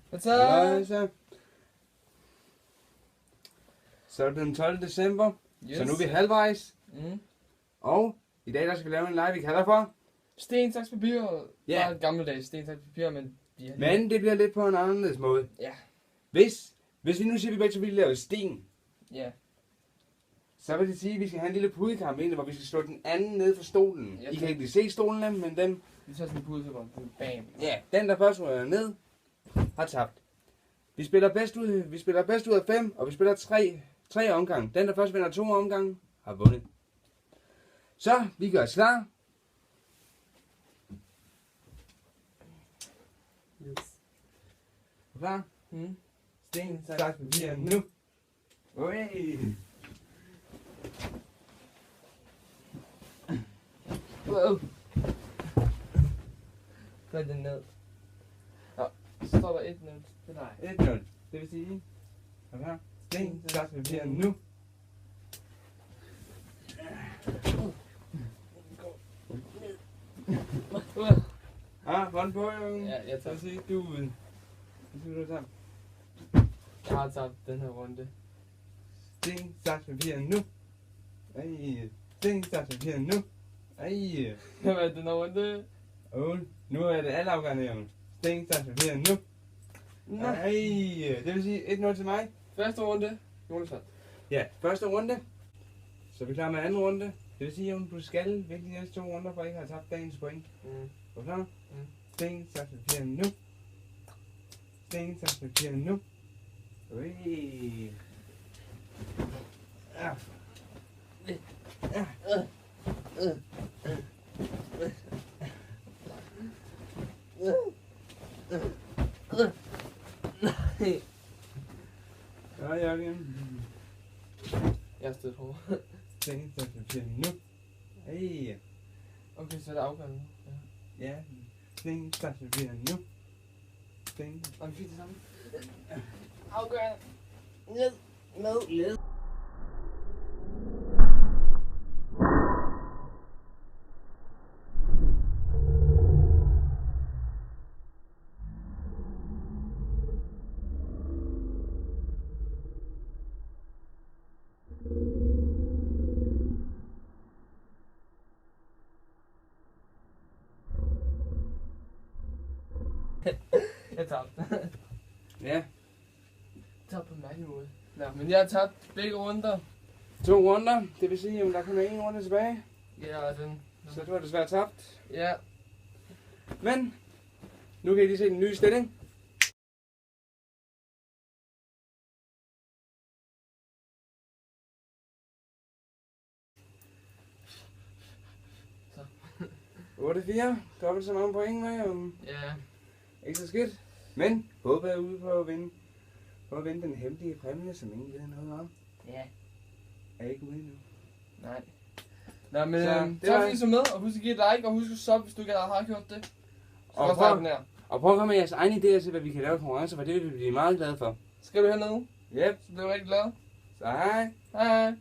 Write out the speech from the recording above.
Hvad så? Så er det den 12. december, Yes. så nu er vi halvvejs. Mm. Og i dag der skal vi lave en live, vi kalder for. Sten, saks, papir. Ja. Bare gammeldags sten, saks, papir, men... Men det bliver lidt på en anderledes måde. Ja. Hvis vi nu siger, at vi begge to vil lave sten, Ja. så vil det sige, at vi skal have en lille pudekamp ind, hvor vi skal slå den anden ned for stolen. Ja, I kan ikke lige se stolene, men dem... Vi tager sådan en pude, så går den bam. Ja, den der først ryger ned, har tabt. Vi spiller bedst ud af 5, og vi spiller 3 omgange. Den der først vinder 2 omgange, har vundet. Så, vi gør os klar. Yes. Klar? Mm. Sten, saks, papir, nu. Ui. Wow. Gør den ned. Ja, så står der 1-0 til dig. 1-0. Det vil sige... Klar? Sten, saks, papir, nu. Hånd på, jo. Ja, jeg tager. Så sig du ud. Så siger du sammen. Jeg har tabt den her runde. Sten, saks, papir, nu. Ej. Sten, saks, papir, nu. Ej. Hvad er den her runde? Nu er det alle afgørende, jo. Sten, saks, papir, nu. Nej. Ej. Det vil sige 1-0 til mig. Første runde. Jonas vandt. Ja, første runde. Så er vi klar med anden runde. Det vil sige, at du skal vælge de næste 2 runder, for at ikke have tabt dagens point. Mm. Er du klar? Mm. Sten, saks, papir, nu. Sten, saks, papir, nu. Ui. Ja. Ja. Ja, Jørgen. Jeg er stødt hårdt. Sten, saks, papir, nu. Ej. Okay, så er det afgørende. Ja. Ja. Sten, saks, papir, nu. Sten. Og vi fik det samme. Afgørende. Ned. Jeg tabte. Ja. Tabte på en mærkelig måde. Nå, men jeg har tabt begge runder. 2 runder. Det vil sige, at der kun er 1 runde tilbage. Ja, og den. Så du har desværre tabt. Ja. Men nu kan I lige se den nye stilling. Så. 8-4. Dobbelt så mange point med. Ja. Ikke så skidt. Men håbet er ude på at vinde. For at vinde den hemmelige præmie, som ingen ved noget om. Ja. Er ikke ude endnu. Nej. Nå, men Så, det tak var- fordi I så med, og husk at give et like, og husk at sub, hvis du ikke har gjort det. Så Og også prøv- abonnere. Og prøv at komme med jeres egne idéer til, hvad vi kan lave konkurrencer, for det vil vi blive meget glade for. Skriv det hernede, Yep. så bliver jeg rigtig glad. Så hej. Hej hej.